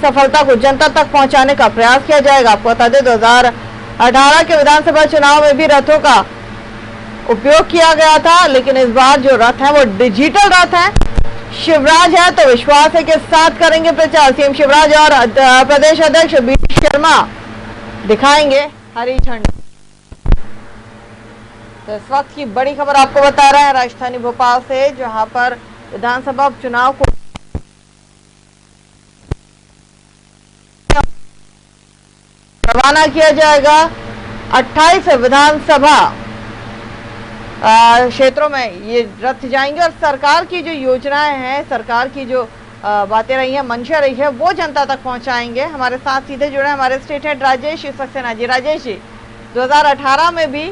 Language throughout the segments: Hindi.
सफलता को जनता तक पहुंचाने का प्रयास किया जाएगा। आपको बता दें 2018 के विधानसभा चुनाव में भी रथों का उपयोग किया गया था, लेकिन इस बार जो रथ है वो डिजिटल रथ है। शिवराज है तो विश्वास है कि साथ करेंगे प्रचार। सीएम शिवराज और प्रदेश अध्यक्ष बीडी शर्मा दिखाएंगे हरी झंडी। तो इस वक्त की बड़ी खबर आपको बता रहे हैं राजधानी भोपाल से, जहां पर विधानसभा उपचुनाव को रवाना किया जाएगा। 28 विधानसभा क्षेत्रों में ये रथ जाएंगे और सरकार की जो योजनाएं हैं, सरकार की जो बातें रही हैं, मंशा रही है, वो जनता तक पहुंचाएंगे। हमारे साथ सीधे जुड़े हमारे स्टेट हेड राजेश सक्सेना जी। राजेश जी, 2018 में भी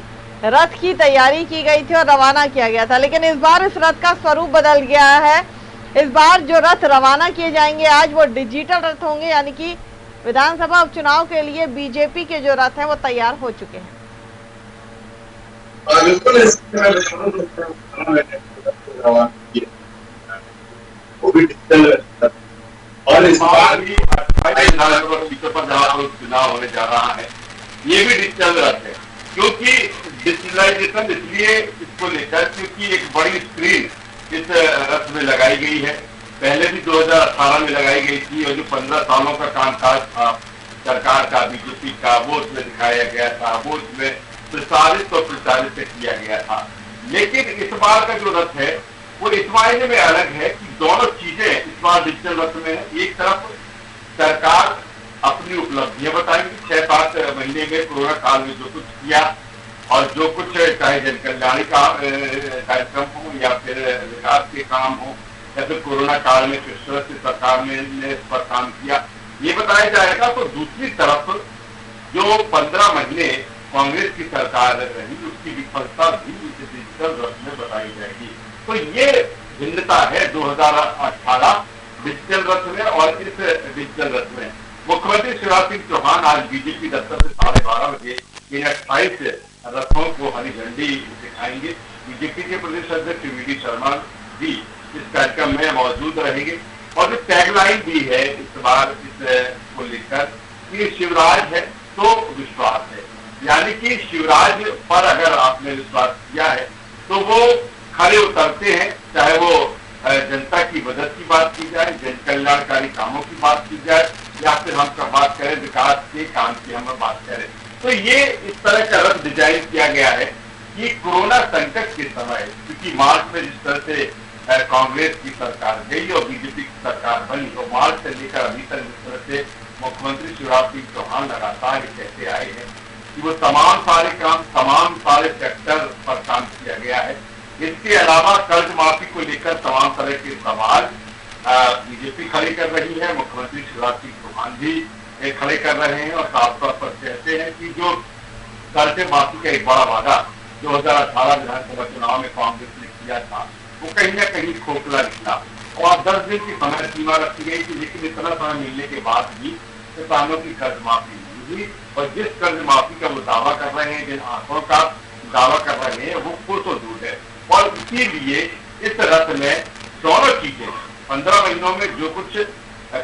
रथ की तैयारी की गई थी और रवाना किया गया था, लेकिन इस बार इस रथ का स्वरूप बदल गया है। इस बार जो रथ रवाना किए जाएंगे आज, वो डिजिटल रथ होंगे, यानी कि विधानसभा उपचुनाव के लिए बीजेपी के जो रथ हैं वो तैयार हो चुके हैं। वो भी डिजिटल और इस बार भी 28 सीटों पर जहां चुनाव होने जा रहा है, ये भी डिजिटल रथ है। क्योंकि डिजिटलाइजेशन इसलिए इसको लेकर क्योंकि एक बड़ी स्क्रीन इस रथ में लगाई गई है। पहले भी 2018 में लगाई गई थी और जो 15 सालों का कामकाज था सरकार का, बीजेपी का, वो उसमें दिखाया गया था, वो उसमें प्रसारित और प्रचारित किया गया था। लेकिन इस बार का जो रथ है वो इस मायने में अलग है कि दोनों चीजें इस बार डिजिटल रथ में है। एक तरफ सरकार अपनी उपलब्धियां बताएंगी, 6-7 महीने में कोरोना काल में जो कुछ किया और जो कुछ चाहे जन कल्याण का कार्यक्रम हो या फिर विकास के काम हो या फिर कोरोना काल में किस तरह से सरकार ने इस पर काम किया, ये बताया जाएगा। तो दूसरी तरफ जो 15 महीने कांग्रेस की सरकार रही, उसकी विफलता भी इस डिजिटल रथ में बताई जाएगी। तो ये भिन्नता है 2018 डिजिटल रथ में और इस डिजिटल रथ में। मुख्यमंत्री शिवराज सिंह चौहान आज बीजेपी दफ्तर से 12:30 बजे इन 28 रथों को हरी झंडी दिखाएंगे। बीजेपी के प्रदेश अध्यक्ष बीडी शर्मा भी इस कार्यक्रम में मौजूद रहेंगे और जो टैगलाइन भी है इस बार इस को लेकर कि शिवराज है तो विश्वास है, यानी कि शिवराज पर अगर आपने विश्वास किया है तो वो खड़े उतरते हैं, चाहे वो जनता की मदद की बात की जाए, जन कल्याणकारी कामों की बात की जाए या फिर हम बात करें विकास के काम की हम बात करें। तो ये इस तरह का रथ डिजाइन किया गया है कि कोरोना संकट के समय, क्योंकि मार्च में जिस तरह से कांग्रेस की सरकार गई और बीजेपी की सरकार बनी, तो मार्च से लेकर अभी तक जिस तरह से मुख्यमंत्री शिवराज सिंह चौहान लगातार कहते आए हैं कि वो तमाम सारे काम, तमाम सारे सेक्टर पर काम किया गया है। इसके अलावा कर्ज माफी को लेकर तमाम तरह के सवाल बीजेपी खड़े कर रही है, मुख्यमंत्री शिवराज सिंह चौहान भी खड़े कर रहे हैं और साफ तौर पर कहते हैं कि जो कर्ज माफी का एक बड़ा वादा 2018 विधानसभा चुनाव में कांग्रेस ने किया था, वो कहीं ना कहीं खोखला निकला और 10 दिन की समय सीमा रखी गई थी। लेकिन इतना समय मिलने के बाद भी किसानों की कर्ज माफी नहीं हुई और जिस कर्ज माफी का वो दावा कर रहे हैं, जिन आंकड़ों का दावा कर रहे हैं, वो कोसों दूर है। और इसीलिए इस रथ में दोनों चीजें 15 महीनों में जो कुछ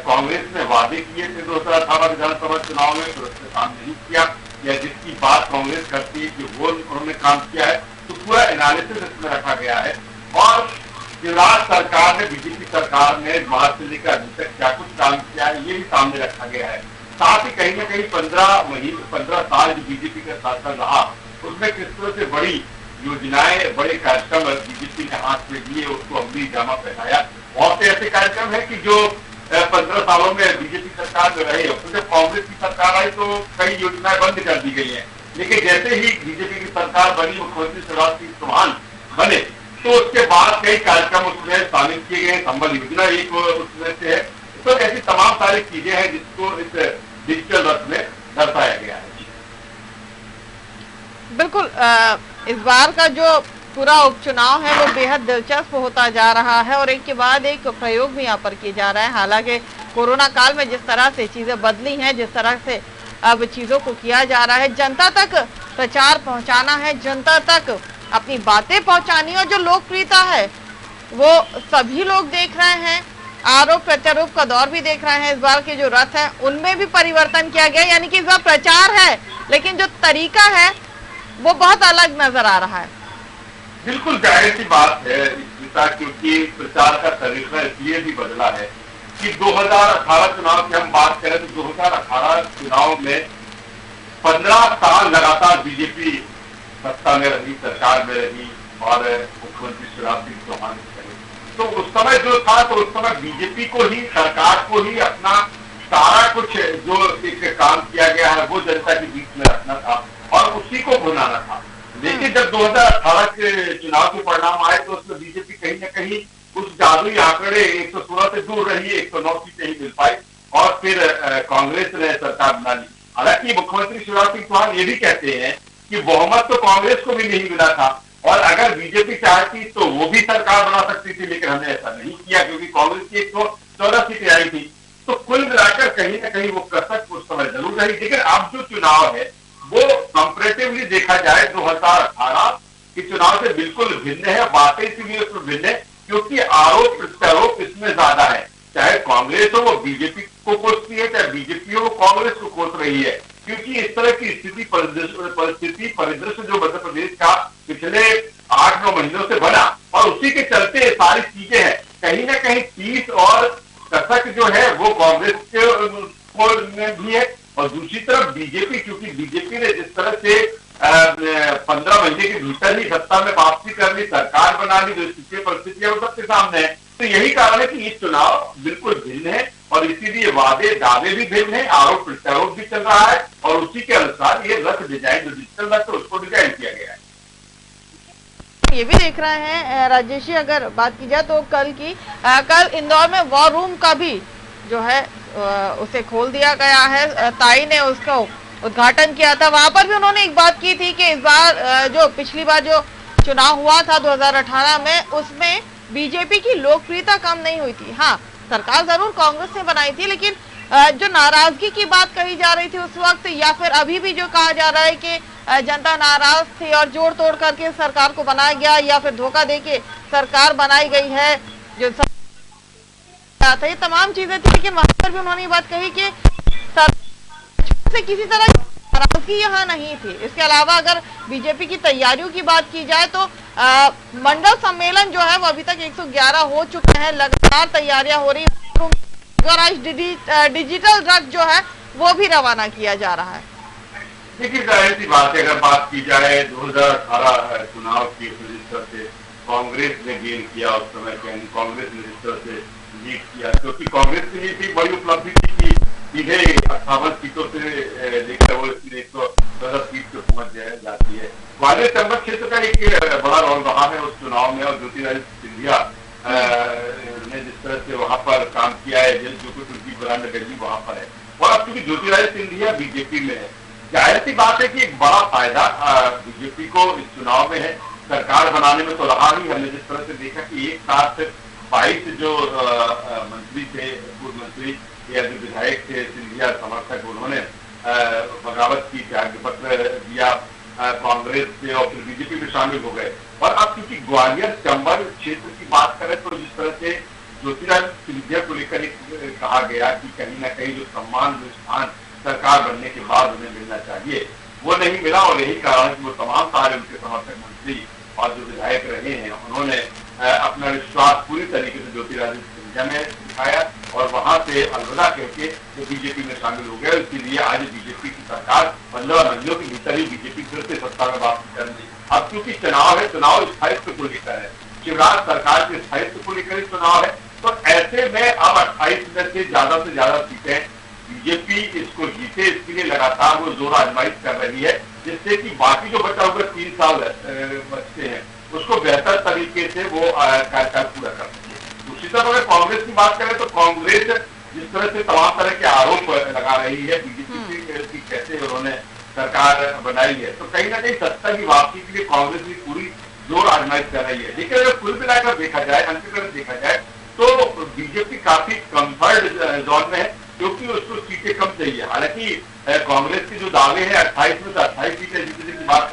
कांग्रेस ने वादे किए थे 2018 विधानसभा चुनाव में, तो उसने काम नहीं किया या जिसकी बात कांग्रेस करती है कि वो उन्होंने काम किया है, तो पूरा एनालिसिस इसमें रखा गया है। और शिवराज सरकार ने, बीजेपी सरकार ने मार्च से लेकर अभी तक क्या कुछ काम किया है, ये भी सामने रखा गया है। साथ ही कहीं ना कहीं 15 साल जो बीजेपी का शासन रहा, उसमें किस तरह से बड़ी योजनाएं, बड़े कार्यक्रम बीजेपी ने हाथ में लिए, उसको अमली जामा पहनाया। बहुत से ऐसे कार्यक्रम है कि जो 15 सालों में बीजेपी सरकार में रहे, तो जब कांग्रेस की सरकार आई तो कई योजनाएं बंद कर दी गई हैं। लेकिन जैसे ही बीजेपी की सरकार बनी, मुख्यमंत्री शिवराज सिंह चौहान बने, तो उसके बाद कई कार्यक्रम उसमें शामिल किए गए। संबल योजना एक उसमें से है। तो ऐसी तमाम सारी चीजें हैं जिसको इस डिजिटल रथ में दर्शाया गया है। बिल्कुल, इस बार का जो पूरा उपचुनाव है वो बेहद दिलचस्प होता जा रहा है और एक के बाद एक प्रयोग भी यहाँ पर किए जा रहा है। हालांकि कोरोना काल में जिस तरह से चीजें बदली हैं, जिस तरह से अब चीजों को किया जा रहा है, जनता तक प्रचार पहुंचाना है, जनता तक अपनी बातें पहुंचानी, और जो लोकप्रियता है वो सभी लोग देख रहे हैं। आरोप प्रत्यारोप का दौर भी देख रहे हैं। इस बार के जो रथ है उनमें भी परिवर्तन किया गया, यानी कि इस बार प्रचार है लेकिन जो तरीका है वो बहुत अलग नजर आ रहा है। बिल्कुल जाहिर सी बात है स्मिता, क्योंकि प्रचार का तरीका इसलिए भी बदला है कि 2018 चुनाव की हम बात करें तो 2018 चुनाव में 15 साल लगातार बीजेपी सत्ता में रही, सरकार में रही और मुख्यमंत्री शिवराज सिंह चौहान रहे। तो उस समय जो था तो उस समय बीजेपी को ही, सरकार को ही अपना सारा कुछ जो एक काम किया गया है वो जनता के बीच में रखना था और उसी को भुनाना था। लेकिन जब 2018 के चुनाव के परिणाम आए तो उसमें बीजेपी कहीं न कहीं उस जादुई आंकड़े 116 से दूर रही, 109 सीटें ही मिल पाई और फिर कांग्रेस ने सरकार बना ली। हालांकि मुख्यमंत्री शिवराज सिंह चौहान ये भी कहते हैं कि बहुमत तो कांग्रेस को भी नहीं मिला था और अगर बीजेपी चाहती तो वो भी सरकार बना सकती थी, लेकिन हमने ऐसा नहीं किया क्योंकि कांग्रेस की 114 सीटें आई थी। तो कुल मिलाकर कहीं ना कहीं वो कसक उस समय जरूर रही। लेकिन अब जो चुनाव है वो कंपैरेटिवली देखा जाए 2018 के चुनाव से बिल्कुल भिन्न है। बातें इसीलिए उसमें भिन्न है क्योंकि आरोप प्रत्यारोप इसमें ज्यादा है। चाहे कांग्रेस हो वो बीजेपी को कोसती है, चाहे बीजेपी हो वो कांग्रेस को कोस रही है, क्योंकि इस तरह की स्थिति परिदृश्य जो मध्य प्रदेश का पिछले 8-9 महीनों से बना और उसी के चलते सारी चीजें हैं। कहीं ना कहीं 30 और कसक जो है वो कांग्रेस के में भी है और दूसरी तरफ बीजेपी, क्योंकि बीजेपी ने जिस तरह से 15 महीने के भीतर ही सत्ता में वापसी कर ली, सरकार बना ली, जो स्थिति परिस्थितियां वो सबके सामने है। तो यही कारण है कि ये चुनाव बिल्कुल भिन्न है और इसीलिए वादे दावे भी भिन्न है, आरोप प्रत्यारोप भी चल रहा है और उसी के अनुसार ये रथ डिजाइन, जो डिजिटल रथ उसको डिजाइन किया गया है। ये भी देख रहे हैं राजेश जी, अगर बात की जाए तो कल इंदौर में वॉर रूम का भी जो है उसे खोल दिया गया है। ताई ने उसका उद्घाटन किया था। वहां पर भी उन्होंने एक बात की थी कि इस बार जो पिछली बार जो चुनाव हुआ था 2018 में, उसमें बीजेपी की लोकप्रियता कम नहीं हुई थी। हाँ, सरकार जरूर कांग्रेस ने बनाई थी, लेकिन जो नाराजगी की बात कही जा रही थी उस वक्त, या फिर अभी भी जो कहा जा रहा है कि जनता नाराज थी और जोड़ तोड़ करके सरकार को बनाया गया या फिर धोखा देके सरकार बनाई गई है, जो था, ये तमाम चीजें थी। लेकिन वहां पर भी उन्होंने ये बात कही कि से किसी तरह की नाराजगी यहाँ नहीं थी। इसके अलावा अगर बीजेपी की तैयारियों की बात की जाए तो मंडल सम्मेलन जो है वो अभी तक 111 हो चुके हैं, लगातार तैयारियां हो रही है और आज डिजिटल रथ जो है वो भी रवाना किया जा रहा है। देखिए जाहिर सी बात है, अगर बात की जाए 2018 चुनाव की जिस तरह से कांग्रेस ने गेन किया, उस समय कांग्रेस ने जिस तरह से लीड किया, क्योंकि कांग्रेस के लिए भी बड़ी उपलब्धि थी कि सीधे 58 सीटों से लेकर वो 114 सीट पे पहुंच जाती है। ग्वालियर चंबल क्षेत्र का एक बड़ा रोल रहा है उस चुनाव में और ज्योतिरादित्य सिंधिया ने जिस तरह से वहां पर काम किया है, जो कुछ उनकी ब्रांड गली वहां पर है। और अब चूंकि ज्योतिरादित्य सिंधिया बीजेपी में है, जाहिर सी बात है कि एक बड़ा फायदा बीजेपी को इस चुनाव में है। सरकार बनाने में तो रहा ही, हमने जिस तरह से देखा कि एक साथ 22 जो मंत्री थे, पूर्व मंत्री या जो विधायक थे, सिंधिया समर्थक, उन्होंने बगावत की, त्याग पत्र दिया कांग्रेस से और फिर बीजेपी में शामिल हो गए। और अब क्योंकि ग्वालियर चंबल क्षेत्र की बात करें तो जिस तरह से ज्योतिरादित्य सिंधिया को लेकर कहा गया कि कहीं ना कहीं जो सम्मान, जो स्थान सरकार बनने के बाद उन्हें मिलना चाहिए, वो नहीं मिला और यही कारण कि वो तमाम सारे उनके समर्थक मंत्री और जो विधायक रहे हैं, उन्होंने अपना विश्वास पूरी तरीके से ज्योतिरादित्य सिंधिया में दिखाया और वहां से अलविदा कहके वो बीजेपी में शामिल हो गए। इसीलिए आज बीजेपी की सरकार 15 महीनों के भीतर ही बीजेपी फिर से सत्ता में वापसी कर दी। अब क्योंकि चुनाव है, चुनाव स्थायित्व को लेकर है, शिवराज सरकार के स्थायित्व को लेकर चुनाव है, तो ऐसे में अब 28 में से ज्यादा सीटें बीजेपी इसको जीते, इसके लिए लगातार वो जोर आजमाइश कर रही है, जिससे कि बाकी जो बचा हुआ 3 साल बचते हैं उसको बेहतर तरीके से वो कार्यकाल पूरा कर सके। दूसरी तरफ अगर कांग्रेस की बात करें तो कांग्रेस जिस तरह से तमाम तरह के आरोप लगा रही है बीजेपी की कैसे उन्होंने सरकार बनाई है, तो कहीं ना कहीं सत्ता की वापसी के लिए कांग्रेस भी पूरी जोर आजमाइश कर रही है। लेकिन अगर कुल मिलाकर देखा जाए, अंततः देखा जाए तो बीजेपी काफी कम्फर्ट जोन में है क्योंकि उसको सीटें कम चाहिए। हालांकि कांग्रेस के जो दावे हैं 28 में से 28 सीटें जीतने की बात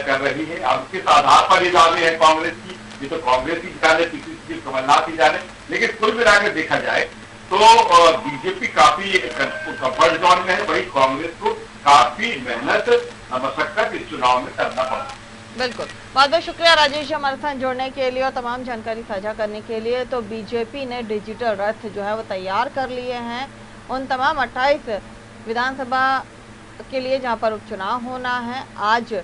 कर रही है। अब किस आधार पर ये दावे हैं कांग्रेस की, ये तो कांग्रेस ही जाने, किसी कमलनाथ ही जाने, लेकिन कुल मिलाकर देखा जाए तो बीजेपी काफी कंफर्ट जोन में है, वही कांग्रेस को काफी मेहनत मशक्कत इस चुनाव में करना पड़ा। बिल्कुल, बहुत बहुत शुक्रिया राजेश हमारे साथ जुड़ने के लिए और तमाम जानकारी साझा करने के लिए। तो बीजेपी ने डिजिटल रथ जो है वो तैयार कर लिए हैं उन तमाम 28 विधानसभा के लिए जहां पर उपचुनाव होना है। आज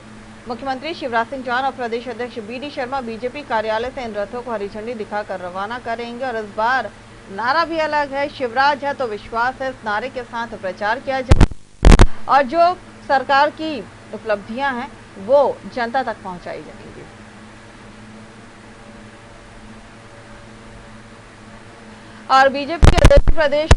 मुख्यमंत्री शिवराज सिंह चौहान और प्रदेश अध्यक्ष बी.डी. शर्मा बीजेपी कार्यालय से इन रथों को हरी झंडी दिखाकर रवाना करेंगे। और इस बार नारा भी अलग है, शिवराज है तो विश्वास है। इस नारे के साथ प्रचार किया जाए और जो सरकार की उपलब्धियां हैं वो जनता तक पहुंचाई जाएंगी। और बीजेपी के अध्यक्ष प्रदेश